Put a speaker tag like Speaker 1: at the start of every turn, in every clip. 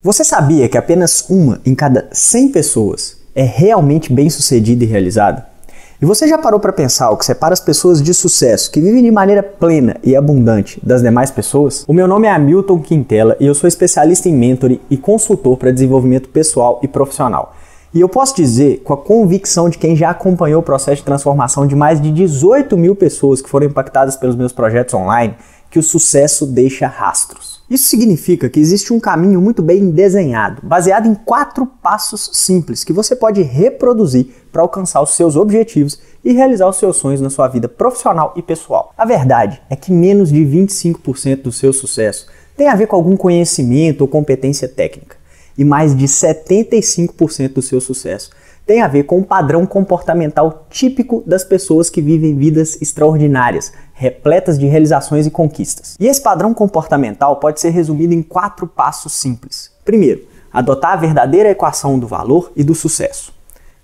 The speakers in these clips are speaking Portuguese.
Speaker 1: Você sabia que apenas uma em cada 100 pessoas é realmente bem-sucedida e realizada? E você já parou para pensar o que separa as pessoas de sucesso, que vivem de maneira plena e abundante, das demais pessoas? O meu nome é Hamilton Quintela e eu sou especialista em mentoring e consultor para desenvolvimento pessoal e profissional. E eu posso dizer, com a convicção de quem já acompanhou o processo de transformação de mais de 18 mil pessoas que foram impactadas pelos meus projetos online, que o sucesso deixa rastros. Isso significa que existe um caminho muito bem desenhado, baseado em 4 passos simples que você pode reproduzir para alcançar os seus objetivos e realizar os seus sonhos na sua vida profissional e pessoal. A verdade é que menos de 25% do seu sucesso tem a ver com algum conhecimento ou competência técnica, e mais de 75% do seu sucesso tem a ver com um padrão comportamental típico das pessoas que vivem vidas extraordinárias, repletas de realizações e conquistas. E esse padrão comportamental pode ser resumido em 4 passos simples. Primeiro, adotar a verdadeira equação do valor e do sucesso.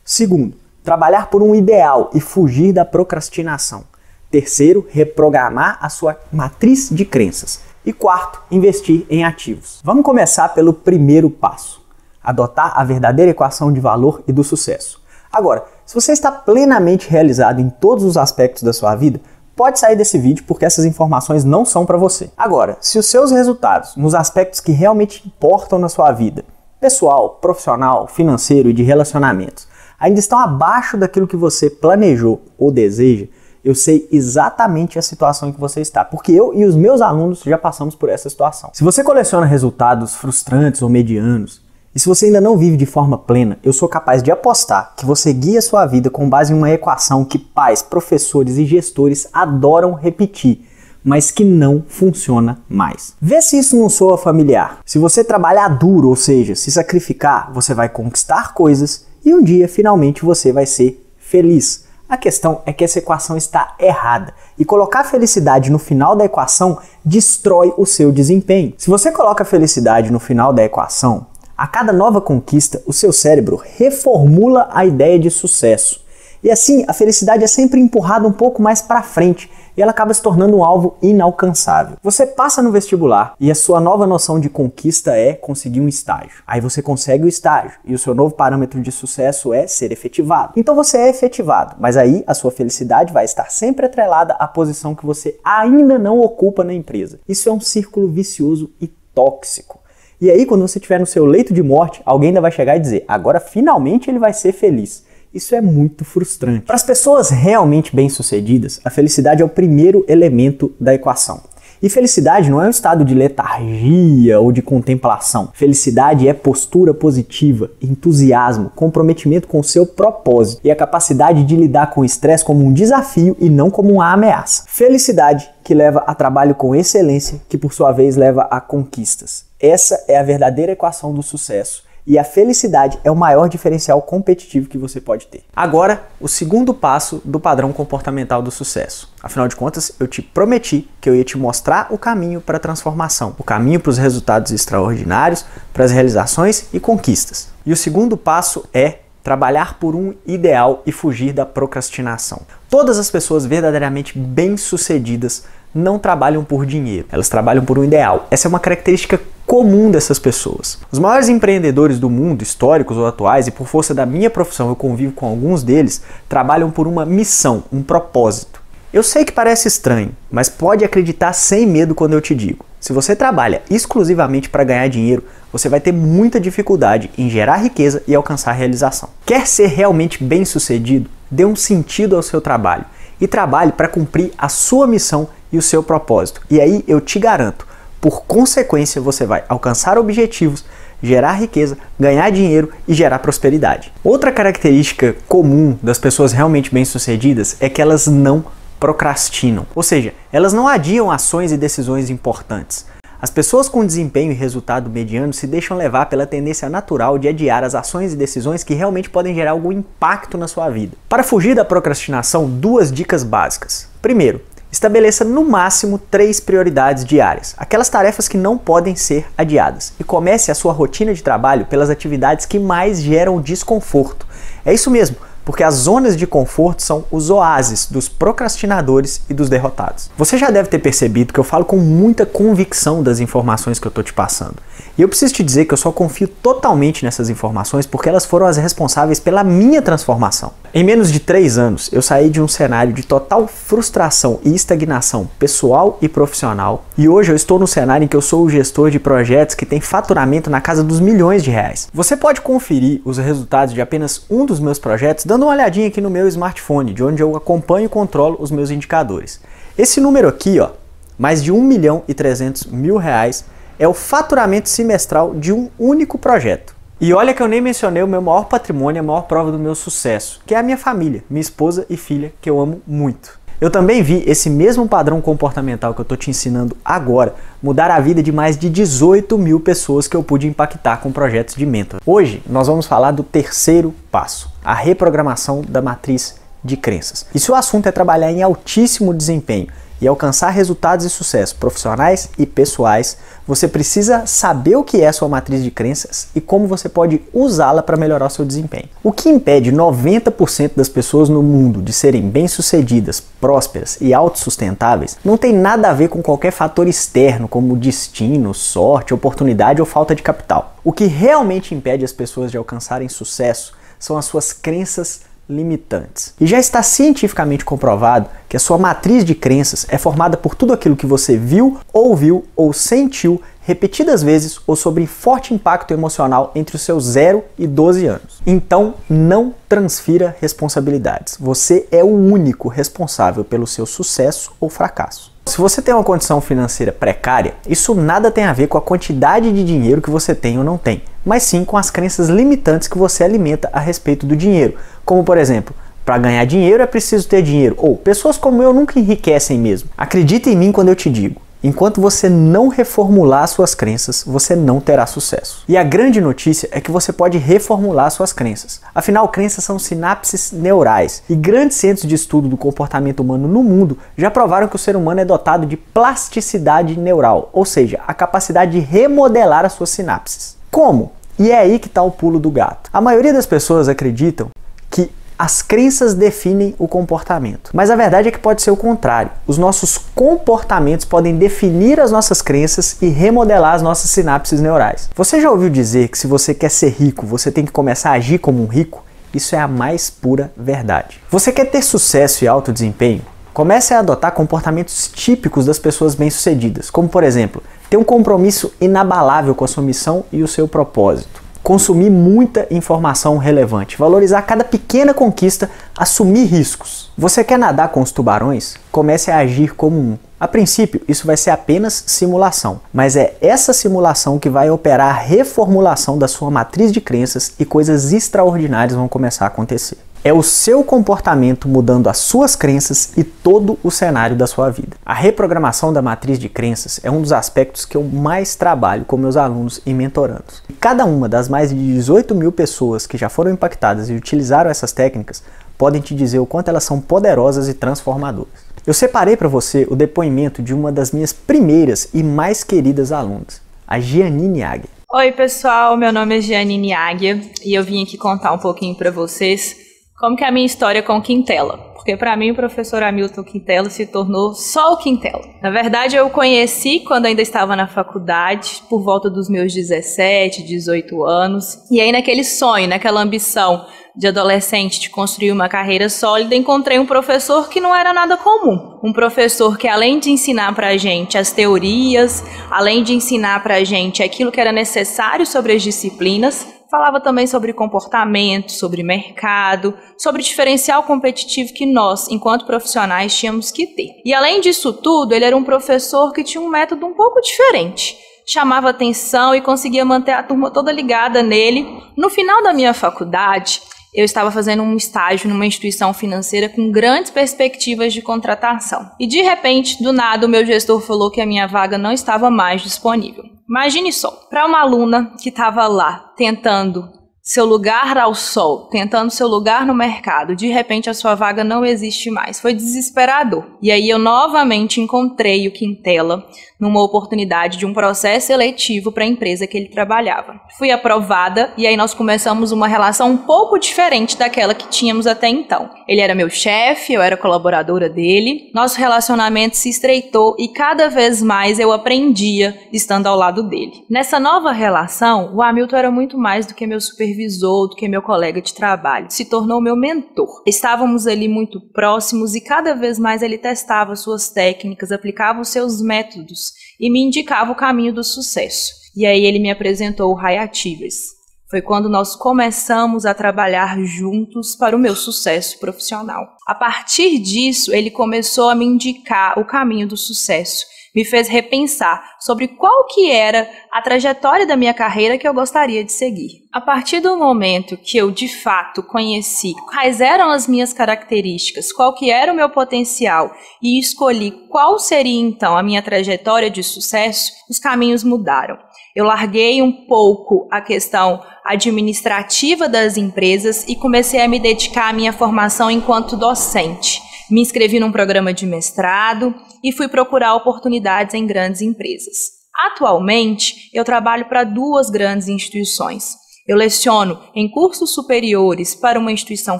Speaker 1: Segundo, trabalhar por um ideal e fugir da procrastinação. Terceiro, reprogramar a sua matriz de crenças. E quarto, investir em ativos. Vamos começar pelo primeiro passo. Adotar a verdadeira equação de valor e do sucesso. Agora, se você está plenamente realizado em todos os aspectos da sua vida, pode sair desse vídeo porque essas informações não são para você. Agora, se os seus resultados nos aspectos que realmente importam na sua vida, pessoal, profissional, financeiro e de relacionamentos, ainda estão abaixo daquilo que você planejou ou deseja, eu sei exatamente a situação em que você está, porque eu e os meus alunos já passamos por essa situação. Se você coleciona resultados frustrantes ou medianos, e se você ainda não vive de forma plena, eu sou capaz de apostar que você guia sua vida com base em uma equação que pais, professores e gestores adoram repetir, mas que não funciona mais. Vê se isso não soa familiar. Se você trabalhar duro, ou seja, se sacrificar, você vai conquistar coisas e um dia, finalmente, você vai ser feliz. A questão é que essa equação está errada e colocar a felicidade no final da equação destrói o seu desempenho. Se você coloca a felicidade no final da equação, a cada nova conquista, o seu cérebro reformula a ideia de sucesso. E assim, a felicidade é sempre empurrada um pouco mais para frente e ela acaba se tornando um alvo inalcançável. Você passa no vestibular e a sua nova noção de conquista é conseguir um estágio. Aí você consegue o estágio e o seu novo parâmetro de sucesso é ser efetivado. Então você é efetivado, mas aí a sua felicidade vai estar sempre atrelada à posição que você ainda não ocupa na empresa. Isso é um círculo vicioso e tóxico. E aí, quando você estiver no seu leito de morte, alguém ainda vai chegar e dizer, agora finalmente ele vai ser feliz. Isso é muito frustrante. Para as pessoas realmente bem-sucedidas, a felicidade é o primeiro elemento da equação. E felicidade não é um estado de letargia ou de contemplação. Felicidade é postura positiva, entusiasmo, comprometimento com o seu propósito e a capacidade de lidar com o estresse como um desafio e não como uma ameaça. Felicidade que leva a trabalho com excelência, que por sua vez leva a conquistas. Essa é a verdadeira equação do sucesso. E a felicidade é o maior diferencial competitivo que você pode ter. Agora, o segundo passo do padrão comportamental do sucesso. Afinal de contas, eu te prometi que eu ia te mostrar o caminho para a transformação, o caminho para os resultados extraordinários, para as realizações e conquistas. E o segundo passo é trabalhar por um ideal e fugir da procrastinação. Todas as pessoas verdadeiramente bem-sucedidas não trabalham por dinheiro, elas trabalham por um ideal. Essa é uma característica comum dessas pessoas. Os maiores empreendedores do mundo, históricos ou atuais, e por força da minha profissão eu convivo com alguns deles, trabalham por uma missão, um propósito. Eu sei que parece estranho, mas pode acreditar sem medo quando eu te digo. Se você trabalha exclusivamente para ganhar dinheiro, você vai ter muita dificuldade em gerar riqueza e alcançar a realização. Quer ser realmente bem-sucedido? Dê um sentido ao seu trabalho e trabalhe para cumprir a sua missão e o seu propósito. E aí eu te garanto, por consequência você vai alcançar objetivos, gerar riqueza, ganhar dinheiro e gerar prosperidade. Outra característica comum das pessoas realmente bem-sucedidas é que elas não procrastinam, ou seja, elas não adiam ações e decisões importantes. As pessoas com desempenho e resultado mediano se deixam levar pela tendência natural de adiar as ações e decisões que realmente podem gerar algum impacto na sua vida. Para fugir da procrastinação, 2 dicas básicas. Primeiro, estabeleça no máximo 3 prioridades diárias, aquelas tarefas que não podem ser adiadas, e comece a sua rotina de trabalho pelas atividades que mais geram desconforto. É isso mesmo, porque as zonas de conforto são os oásis dos procrastinadores e dos derrotados. Você já deve ter percebido que eu falo com muita convicção das informações que eu estou te passando. E eu preciso te dizer que eu só confio totalmente nessas informações porque elas foram as responsáveis pela minha transformação. Em menos de 3 anos, eu saí de um cenário de total frustração e estagnação pessoal e profissional, e hoje eu estou no cenário em que eu sou o gestor de projetos que tem faturamento na casa dos milhões de reais. Você pode conferir os resultados de apenas um dos meus projetos dando uma olhadinha aqui no meu smartphone, de onde eu acompanho e controlo os meus indicadores. Esse número aqui, ó, mais de R$1.300.000, é o faturamento semestral de um único projeto. E olha que eu nem mencionei o meu maior patrimônio, a maior prova do meu sucesso, que é a minha família, minha esposa e filha, que eu amo muito. Eu também vi esse mesmo padrão comportamental que eu estou te ensinando agora mudar a vida de mais de 18 mil pessoas que eu pude impactar com projetos de mentor. Hoje nós vamos falar do terceiro passo, a reprogramação da matriz de crenças. E se o assunto é trabalhar em altíssimo desempenho e alcançar resultados e sucesso profissionais e pessoais, você precisa saber o que é sua matriz de crenças e como você pode usá-la para melhorar o seu desempenho. O que impede 90% das pessoas no mundo de serem bem-sucedidas, prósperas e autossustentáveis não tem nada a ver com qualquer fator externo como destino, sorte, oportunidade ou falta de capital. O que realmente impede as pessoas de alcançarem sucesso são as suas crenças limitantes. E já está cientificamente comprovado que a sua matriz de crenças é formada por tudo aquilo que você viu, ouviu ou sentiu repetidas vezes ou sobre forte impacto emocional entre os seus 0 e 12 anos. Então, não transfira responsabilidades. Você é o único responsável pelo seu sucesso ou fracasso. Se você tem uma condição financeira precária, isso nada tem a ver com a quantidade de dinheiro que você tem ou não tem, mas sim com as crenças limitantes que você alimenta a respeito do dinheiro. Como, por exemplo, para ganhar dinheiro é preciso ter dinheiro, ou pessoas como eu nunca enriquecem mesmo. Acredita em mim quando eu te digo. Enquanto você não reformular suas crenças, você não terá sucesso. E a grande notícia é que você pode reformular suas crenças. Afinal, crenças são sinapses neurais. E grandes centros de estudo do comportamento humano no mundo já provaram que o ser humano é dotado de plasticidade neural, ou seja, a capacidade de remodelar as suas sinapses. Como? E é aí que está o pulo do gato. A maioria das pessoas acreditam que as crenças definem o comportamento. Mas a verdade é que pode ser o contrário. Os nossos comportamentos podem definir as nossas crenças e remodelar as nossas sinapses neurais. Você já ouviu dizer que se você quer ser rico, você tem que começar a agir como um rico? Isso é a mais pura verdade. Você quer ter sucesso e alto desempenho? Comece a adotar comportamentos típicos das pessoas bem-sucedidas, como por exemplo, ter um compromisso inabalável com a sua missão e o seu propósito. Consumir muita informação relevante, valorizar cada pequena conquista, assumir riscos. Você quer nadar com os tubarões? Comece a agir como um. A princípio, isso vai ser apenas simulação, mas é essa simulação que vai operar a reformulação da sua matriz de crenças e coisas extraordinárias vão começar a acontecer. É o seu comportamento mudando as suas crenças e todo o cenário da sua vida. A reprogramação da matriz de crenças é um dos aspectos que eu mais trabalho com meus alunos e mentorandos. E cada uma das mais de 18 mil pessoas que já foram impactadas e utilizaram essas técnicas podem te dizer o quanto elas são poderosas e transformadoras. Eu separei para você o depoimento de uma das minhas primeiras e mais queridas alunas, a Giannine Águia.
Speaker 2: Oi pessoal, meu nome é Giannine Águia e eu vim aqui contar um pouquinho para vocês como que é a minha história com o Quintela. Porque para mim o professor Hamilton Quintela se tornou só o Quintela. Na verdade eu o conheci quando ainda estava na faculdade, por volta dos meus 17, 18 anos. E aí naquele sonho, naquela ambição de adolescente de construir uma carreira sólida, encontrei um professor que não era nada comum. Um professor que além de ensinar pra gente as teorias, além de ensinar pra gente aquilo que era necessário sobre as disciplinas, falava também sobre comportamento, sobre mercado, sobre o diferencial competitivo que nós, enquanto profissionais, tínhamos que ter. E além disso tudo, ele era um professor que tinha um método um pouco diferente. Chamava atenção e conseguia manter a turma toda ligada nele. No final da minha faculdade, eu estava fazendo um estágio numa instituição financeira com grandes perspectivas de contratação. E de repente, do nada, o meu gestor falou que a minha vaga não estava mais disponível. Imagine só, para uma aluna que estava lá tentando seu lugar ao sol, tentando seu lugar no mercado. De repente a sua vaga não existe mais. Foi desesperador. E aí eu novamente encontrei o Quintela numa oportunidade de um processo seletivo para a empresa que ele trabalhava. Fui aprovada e aí nós começamos uma relação um pouco diferente daquela que tínhamos até então. Ele era meu chefe, eu era colaboradora dele. Nosso relacionamento se estreitou e cada vez mais eu aprendia estando ao lado dele. Nessa nova relação, o Hamilton era muito mais do que meu supervisor, do que meu colega de trabalho. Se tornou meu mentor. Estávamos ali muito próximos e cada vez mais ele testava suas técnicas, aplicava os seus métodos e me indicava o caminho do sucesso. E aí ele me apresentou o High Achievers. Foi quando nós começamos a trabalhar juntos para o meu sucesso profissional. A partir disso, ele começou a me indicar o caminho do sucesso. Me fez repensar sobre qual que era a trajetória da minha carreira que eu gostaria de seguir. A partir do momento que eu, de fato, conheci quais eram as minhas características, qual que era o meu potencial e escolhi qual seria, então, a minha trajetória de sucesso, os caminhos mudaram. Eu larguei um pouco a questão administrativa das empresas e comecei a me dedicar à minha formação enquanto docente. Me inscrevi num programa de mestrado e fui procurar oportunidades em grandes empresas. Atualmente, eu trabalho para 2 grandes instituições. Eu leciono em cursos superiores para uma instituição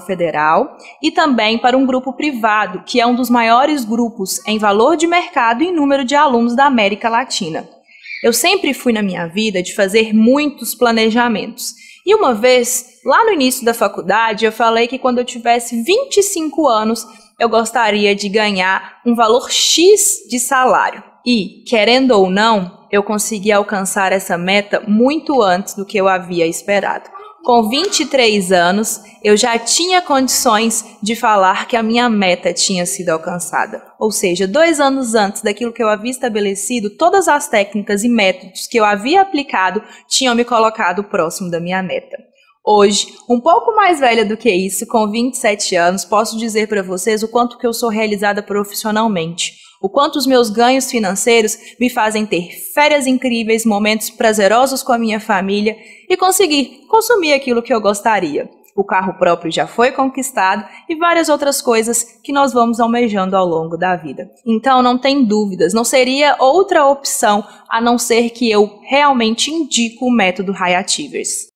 Speaker 2: federal e também para um grupo privado, que é um dos maiores grupos em valor de mercado e número de alunos da América Latina. Eu sempre fui na minha vida de fazer muitos planejamentos. E uma vez, lá no início da faculdade, eu falei que quando eu tivesse 25 anos, eu gostaria de ganhar um valor X de salário. E, querendo ou não, eu consegui alcançar essa meta muito antes do que eu havia esperado. Com 23 anos, eu já tinha condições de falar que a minha meta tinha sido alcançada. Ou seja, 2 anos antes daquilo que eu havia estabelecido, todas as técnicas e métodos que eu havia aplicado tinham me colocado próximo da minha meta. Hoje, um pouco mais velha do que isso, com 27 anos, posso dizer para vocês o quanto que eu sou realizada profissionalmente, o quanto os meus ganhos financeiros me fazem ter férias incríveis, momentos prazerosos com a minha família e conseguir consumir aquilo que eu gostaria. O carro próprio já foi conquistado e várias outras coisas que nós vamos almejando ao longo da vida. Então, não tem dúvidas, não seria outra opção a não ser que eu realmente indico o método High Achievers.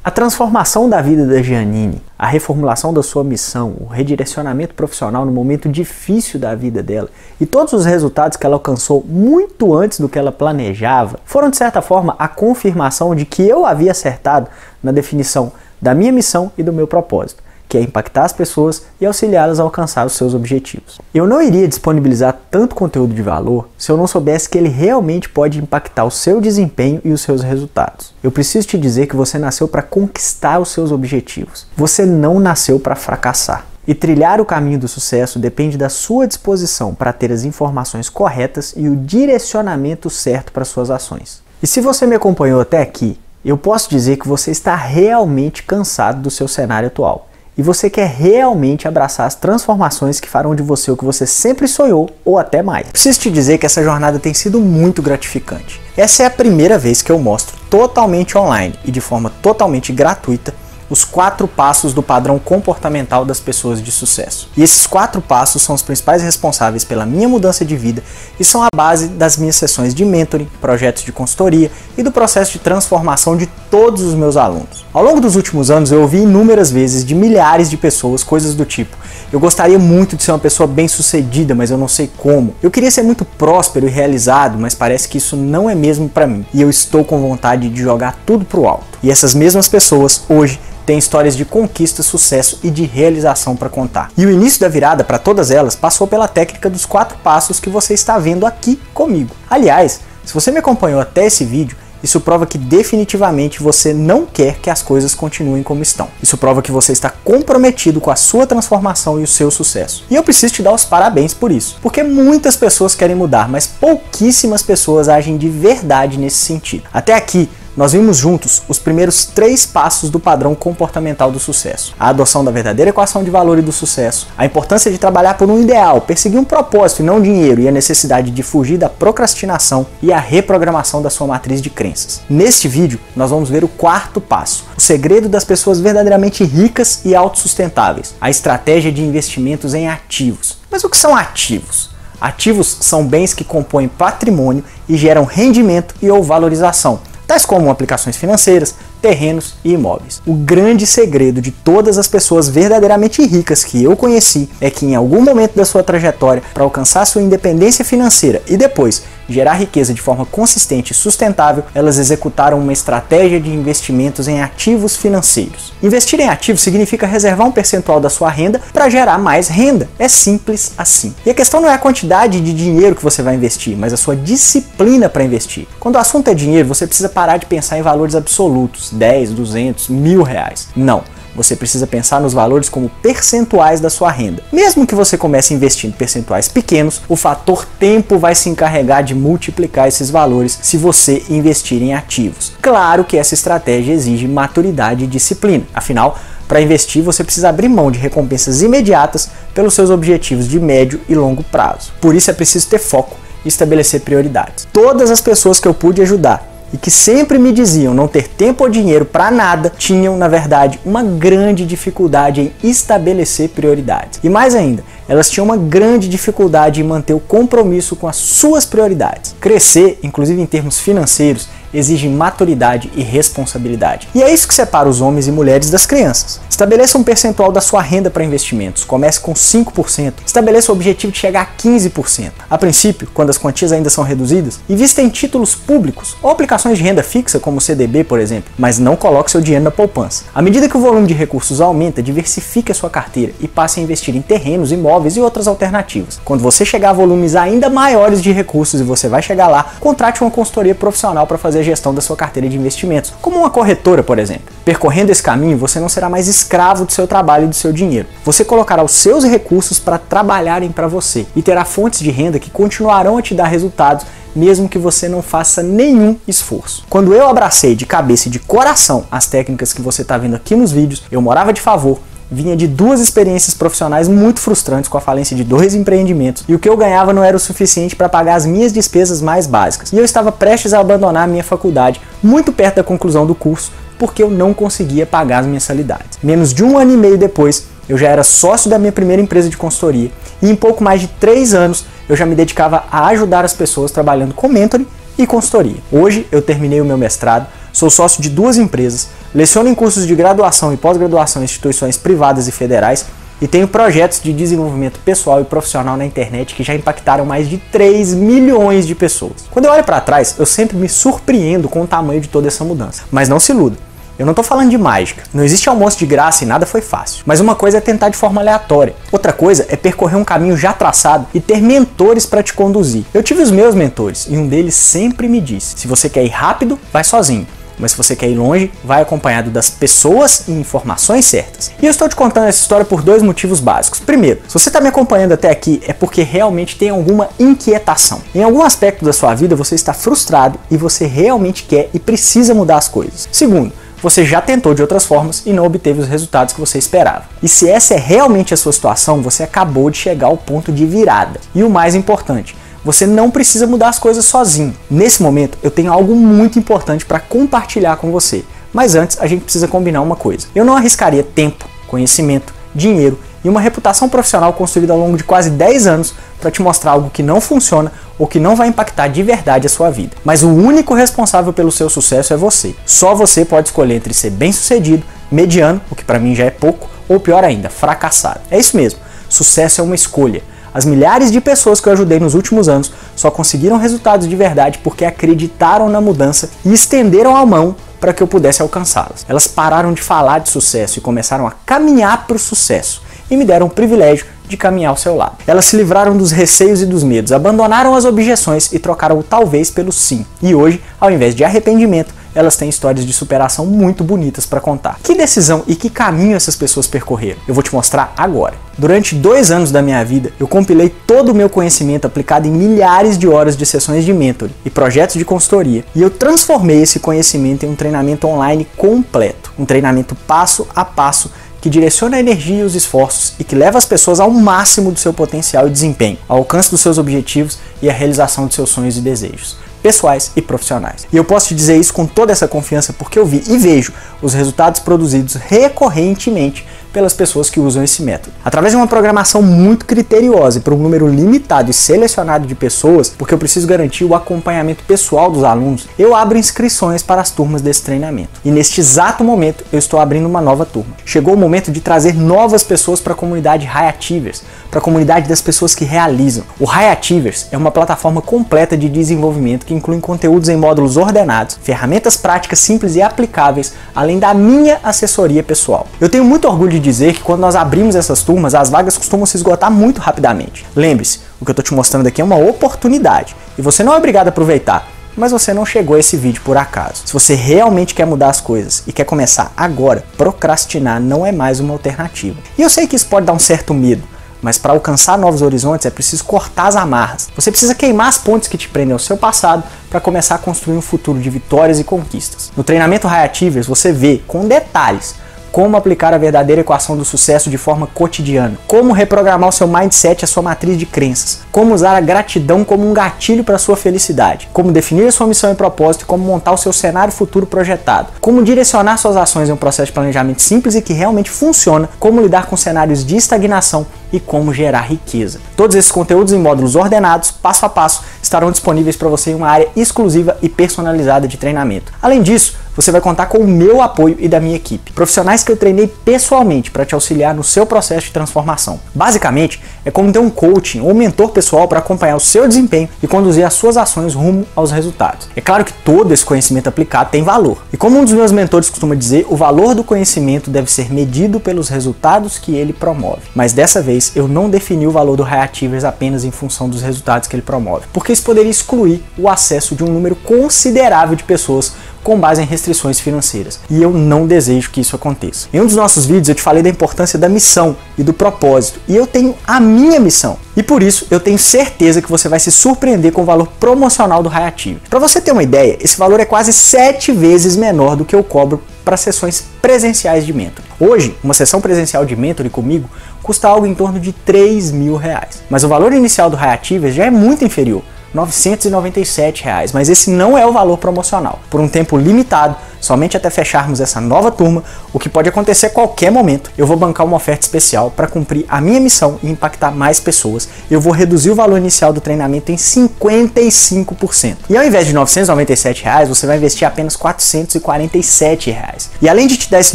Speaker 1: A transformação da vida da Giannini, a reformulação da sua missão, o redirecionamento profissional no momento difícil da vida dela e todos os resultados que ela alcançou muito antes do que ela planejava, foram de certa forma a confirmação de que eu havia acertado na definição da minha missão e do meu propósito, que é impactar as pessoas e auxiliá-las a alcançar os seus objetivos. Eu não iria disponibilizar tanto conteúdo de valor se eu não soubesse que ele realmente pode impactar o seu desempenho e os seus resultados. Eu preciso te dizer que você nasceu para conquistar os seus objetivos. Você não nasceu para fracassar. E trilhar o caminho do sucesso depende da sua disposição para ter as informações corretas e o direcionamento certo para suas ações. E se você me acompanhou até aqui, eu posso dizer que você está realmente cansado do seu cenário atual. E você quer realmente abraçar as transformações que farão de você o que você sempre sonhou ou até mais. Preciso te dizer que essa jornada tem sido muito gratificante. Essa é a primeira vez que eu mostro totalmente online e de forma totalmente gratuita os 4 passos do padrão comportamental das pessoas de sucesso. E esses 4 passos são os principais responsáveis pela minha mudança de vida e são a base das minhas sessões de mentoring, projetos de consultoria e do processo de transformação de todos os meus alunos. Ao longo dos últimos anos eu ouvi inúmeras vezes de milhares de pessoas coisas do tipo: eu gostaria muito de ser uma pessoa bem-sucedida, mas eu não sei como. Eu queria ser muito próspero e realizado, mas parece que isso não é mesmo para mim. E eu estou com vontade de jogar tudo pro alto. E essas mesmas pessoas hoje têm histórias de conquista, sucesso e de realização para contar. E o início da virada para todas elas passou pela técnica dos 4 passos que você está vendo aqui comigo. Aliás, se você me acompanhou até esse vídeo, isso prova que definitivamente você não quer que as coisas continuem como estão. Isso prova que você está comprometido com a sua transformação e o seu sucesso. E eu preciso te dar os parabéns por isso, porque muitas pessoas querem mudar, mas pouquíssimas pessoas agem de verdade nesse sentido. Até aqui, nós vimos juntos os primeiros 3 passos do padrão comportamental do sucesso. A adoção da verdadeira equação de valor e do sucesso, a importância de trabalhar por um ideal, perseguir um propósito e não dinheiro, e a necessidade de fugir da procrastinação e a reprogramação da sua matriz de crenças. Neste vídeo, nós vamos ver o 4º passo, o segredo das pessoas verdadeiramente ricas e autossustentáveis, a estratégia de investimentos em ativos. Mas o que são ativos? Ativos são bens que compõem patrimônio e geram rendimento e ou valorização, tais como aplicações financeiras, terrenos e imóveis. O grande segredo de todas as pessoas verdadeiramente ricas que eu conheci é que em algum momento da sua trajetória, para alcançar sua independência financeira e depois gerar riqueza de forma consistente e sustentável, elas executaram uma estratégia de investimentos em ativos financeiros. Investir em ativos significa reservar um percentual da sua renda para gerar mais renda. É simples assim. E a questão não é a quantidade de dinheiro que você vai investir, mas a sua disciplina para investir. Quando o assunto é dinheiro, você precisa parar de pensar em valores absolutos, 10, 200, R$1.000. Não. Você precisa pensar nos valores como percentuais da sua renda. Mesmo que você comece investindo percentuais pequenos, o fator tempo vai se encarregar de multiplicar esses valores se você investir em ativos. Claro que essa estratégia exige maturidade e disciplina. Afinal, para investir, você precisa abrir mão de recompensas imediatas pelos seus objetivos de médio e longo prazo. Por isso é preciso ter foco e estabelecer prioridades. Todas as pessoas que eu pude ajudar e que sempre me diziam não ter tempo ou dinheiro para nada, tinham, na verdade, uma grande dificuldade em estabelecer prioridades. E mais ainda, elas tinham uma grande dificuldade em manter o compromisso com as suas prioridades. Crescer, inclusive em termos financeiros, exige maturidade e responsabilidade. E é isso que separa os homens e mulheres das crianças. Estabeleça um percentual da sua renda para investimentos. Comece com 5%. Estabeleça o objetivo de chegar a 15%. A princípio, quando as quantias ainda são reduzidas, invista em títulos públicos ou aplicações de renda fixa, como o CDB, por exemplo, mas não coloque seu dinheiro na poupança. À medida que o volume de recursos aumenta, diversifique a sua carteira e passe a investir em terrenos, imóveis e outras alternativas. Quando você chegar a volumes ainda maiores de recursos, e você vai chegar lá, contrate uma consultoria profissional para fazer a gestão da sua carteira de investimentos, como uma corretora, por exemplo. Percorrendo esse caminho, você não será mais escravo do seu trabalho e do seu dinheiro. Você colocará os seus recursos para trabalharem para você e terá fontes de renda que continuarão a te dar resultados mesmo que você não faça nenhum esforço. Quando eu abracei de cabeça e de coração as técnicas que você está vendo aqui nos vídeos, eu morava de favor, vinha de 2 experiências profissionais muito frustrantes com a falência de 2 empreendimentos e o que eu ganhava não era o suficiente para pagar as minhas despesas mais básicas. E eu estava prestes a abandonar a minha faculdade, muito perto da conclusão do curso, porque eu não conseguia pagar as mensalidades. Menos de 1 ano e meio depois, eu já era sócio da minha primeira empresa de consultoria e em pouco mais de 3 anos eu já me dedicava a ajudar as pessoas trabalhando com mentoring e consultoria. Hoje eu terminei o meu mestrado, sou sócio de 2 empresas, leciono em cursos de graduação e pós-graduação em instituições privadas e federais e tenho projetos de desenvolvimento pessoal e profissional na internet que já impactaram mais de 3 milhões de pessoas. Quando eu olho para trás, eu sempre me surpreendo com o tamanho de toda essa mudança. Mas não se iluda. Eu não estou falando de mágica, não existe almoço de graça e nada foi fácil. Mas uma coisa é tentar de forma aleatória, outra coisa é percorrer um caminho já traçado e ter mentores para te conduzir. Eu tive os meus mentores e um deles sempre me disse: se você quer ir rápido, vai sozinho. Mas se você quer ir longe, vai acompanhado das pessoas e informações certas. E eu estou te contando essa história por 2 motivos básicos. Primeiro, se você está me acompanhando até aqui, é porque realmente tem alguma inquietação. Em algum aspecto da sua vida você está frustrado e você realmente quer e precisa mudar as coisas. Segundo, você já tentou de outras formas e não obteve os resultados que você esperava. E se essa é realmente a sua situação, você acabou de chegar ao ponto de virada. E o mais importante, você não precisa mudar as coisas sozinho. Nesse momento, eu tenho algo muito importante para compartilhar com você. Mas antes, a gente precisa combinar uma coisa. Eu não arriscaria tempo, conhecimento, dinheiro e uma reputação profissional construída ao longo de quase 10 anos para te mostrar algo que não funciona ou que não vai impactar de verdade a sua vida. Mas o único responsável pelo seu sucesso é você. Só você pode escolher entre ser bem-sucedido, mediano, o que para mim já é pouco, ou pior ainda, fracassado. É isso mesmo, sucesso é uma escolha. As milhares de pessoas que eu ajudei nos últimos anos só conseguiram resultados de verdade porque acreditaram na mudança e estenderam a mão para que eu pudesse alcançá-las. Elas pararam de falar de sucesso e começaram a caminhar para o sucesso e me deram o privilégio de caminhar ao seu lado. Elas se livraram dos receios e dos medos, abandonaram as objeções e trocaram o talvez pelo sim. E hoje, ao invés de arrependimento, elas têm histórias de superação muito bonitas para contar. Que decisão e que caminho essas pessoas percorreram? Eu vou te mostrar agora. Durante 2 anos da minha vida, eu compilei todo o meu conhecimento aplicado em milhares de horas de sessões de mentoring e projetos de consultoria, e eu transformei esse conhecimento em um treinamento online completo, um treinamento passo a passo que direciona a energia e os esforços e que leva as pessoas ao máximo do seu potencial e desempenho, ao alcance dos seus objetivos e à realização de seus sonhos e desejos, pessoais e profissionais. E eu posso te dizer isso com toda essa confiança porque eu vi e vejo os resultados produzidos recorrentemente pelas pessoas que usam esse método. Através de uma programação muito criteriosa e por um número limitado e selecionado de pessoas, porque eu preciso garantir o acompanhamento pessoal dos alunos, eu abro inscrições para as turmas desse treinamento. E neste exato momento eu estou abrindo uma nova turma. Chegou o momento de trazer novas pessoas para a comunidade High Achievers, para a comunidade das pessoas que realizam. O High Achievers é uma plataforma completa de desenvolvimento que inclui conteúdos em módulos ordenados, ferramentas práticas simples e aplicáveis, além da minha assessoria pessoal. Eu tenho muito orgulho de dizer que quando nós abrimos essas turmas, as vagas costumam se esgotar muito rapidamente. Lembre-se, o que eu estou te mostrando aqui é uma oportunidade e você não é obrigado a aproveitar, mas você não chegou a esse vídeo por acaso. Se você realmente quer mudar as coisas e quer começar agora, procrastinar não é mais uma alternativa. E eu sei que isso pode dar um certo medo, mas para alcançar novos horizontes é preciso cortar as amarras. Você precisa queimar as pontes que te prendem ao seu passado para começar a construir um futuro de vitórias e conquistas. No treinamento High Achievers você vê com detalhes como aplicar a verdadeira equação do sucesso de forma cotidiana, como reprogramar o seu mindset e a sua matriz de crenças, como usar a gratidão como um gatilho para a sua felicidade, como definir a sua missão e propósito e como montar o seu cenário futuro projetado, como direcionar suas ações em um processo de planejamento simples e que realmente funciona, como lidar com cenários de estagnação e como gerar riqueza. Todos esses conteúdos em módulos ordenados, passo a passo, estarão disponíveis para você em uma área exclusiva e personalizada de treinamento. Além disso, você vai contar com o meu apoio e da minha equipe, profissionais que eu treinei pessoalmente para te auxiliar no seu processo de transformação. Basicamente, é como ter um coaching ou mentor pessoal para acompanhar o seu desempenho e conduzir as suas ações rumo aos resultados. É claro que todo esse conhecimento aplicado tem valor. E como um dos meus mentores costuma dizer, o valor do conhecimento deve ser medido pelos resultados que ele promove. Mas dessa vez, eu não defini o valor do High Achievers apenas em função dos resultados que ele promove, porque isso poderia excluir o acesso de um número considerável de pessoas com base em restrições financeiras. E eu não desejo que isso aconteça. Em um dos nossos vídeos eu te falei da importância da missão e do propósito, e eu tenho a minha missão. E por isso eu tenho certeza que você vai se surpreender com o valor promocional do High Achievers. Para você ter uma ideia, esse valor é quase 7 vezes menor do que eu cobro para sessões presenciais de mentoring. Hoje, uma sessão presencial de mentoring comigo custa algo em torno de R$3.000. Mas o valor inicial do High Achievers já é muito inferior, R$ 997, mas esse não é o valor promocional. Por um tempo limitado, somente até fecharmos essa nova turma, o que pode acontecer a qualquer momento, eu vou bancar uma oferta especial para cumprir a minha missão e impactar mais pessoas. Eu vou reduzir o valor inicial do treinamento em 55%. E ao invés de R$ 997, você vai investir apenas R$ 447. E além de te dar esse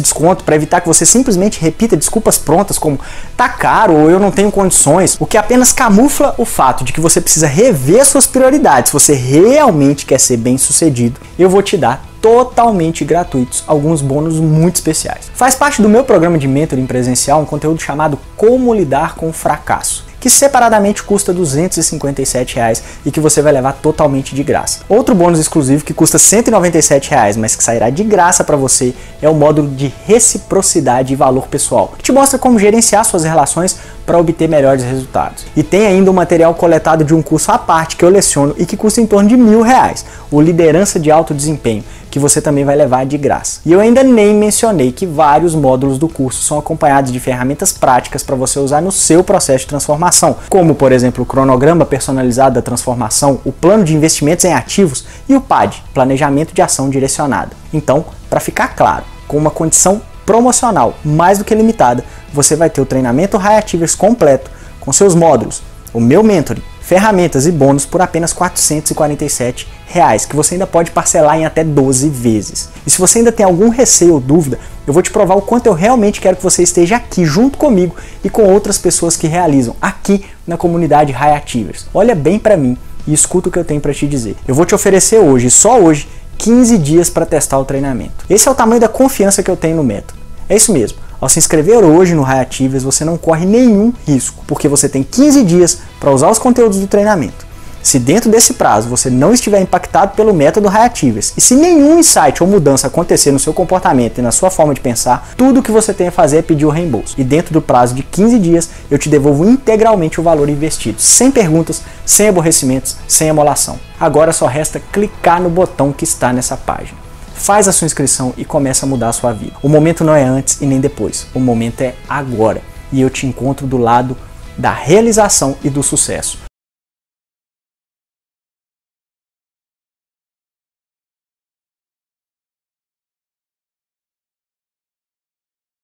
Speaker 1: desconto, para evitar que você simplesmente repita desculpas prontas como tá caro ou eu não tenho condições, o que apenas camufla o fato de que você precisa rever suas prioridades, se você realmente quer ser bem sucedido, eu vou te dar totalmente gratuitos alguns bônus muito especiais. Faz parte do meu programa de mentoring presencial um conteúdo chamado Como Lidar com o Fracasso, que separadamente custa R$ 257 e que você vai levar totalmente de graça. Outro bônus exclusivo que custa R$ 197, mas que sairá de graça para você, é o módulo de reciprocidade e valor pessoal, que te mostra como gerenciar suas relações para obter melhores resultados. E tem ainda um material coletado de um curso à parte que eu leciono e que custa em torno de R$1.000, o Liderança de Alto Desempenho, que você também vai levar de graça. E eu ainda nem mencionei que vários módulos do curso são acompanhados de ferramentas práticas para você usar no seu processo de transformação, como por exemplo o cronograma personalizado da transformação, o plano de investimentos em ativos e o PAD, Planejamento de Ação Direcionada. Então, para ficar claro, com uma condição promocional mais do que limitada, você vai ter o treinamento High Achievers completo, com seus módulos, o meu mentoring, ferramentas e bônus por apenas R$ 447, que você ainda pode parcelar em até 12 vezes. E se você ainda tem algum receio ou dúvida, eu vou te provar o quanto eu realmente quero que você esteja aqui junto comigo e com outras pessoas que realizam aqui na comunidade High Achievers. Olha bem para mim e escuta o que eu tenho para te dizer. Eu vou te oferecer hoje, só hoje, 15 dias para testar o treinamento. Esse é o tamanho da confiança que eu tenho no método. É isso mesmo. Ao se inscrever hoje no High Achievers, você não corre nenhum risco, porque você tem 15 dias para usar os conteúdos do treinamento. Se dentro desse prazo você não estiver impactado pelo método High-Achievers e se nenhum insight ou mudança acontecer no seu comportamento e na sua forma de pensar, tudo o que você tem a fazer é pedir o reembolso. E dentro do prazo de 15 dias eu te devolvo integralmente o valor investido, sem perguntas, sem aborrecimentos, sem emolação. Agora só resta clicar no botão que está nessa página. Faz a sua inscrição e começa a mudar a sua vida. O momento não é antes e nem depois, o momento é agora. E eu te encontro do lado da realização e do sucesso.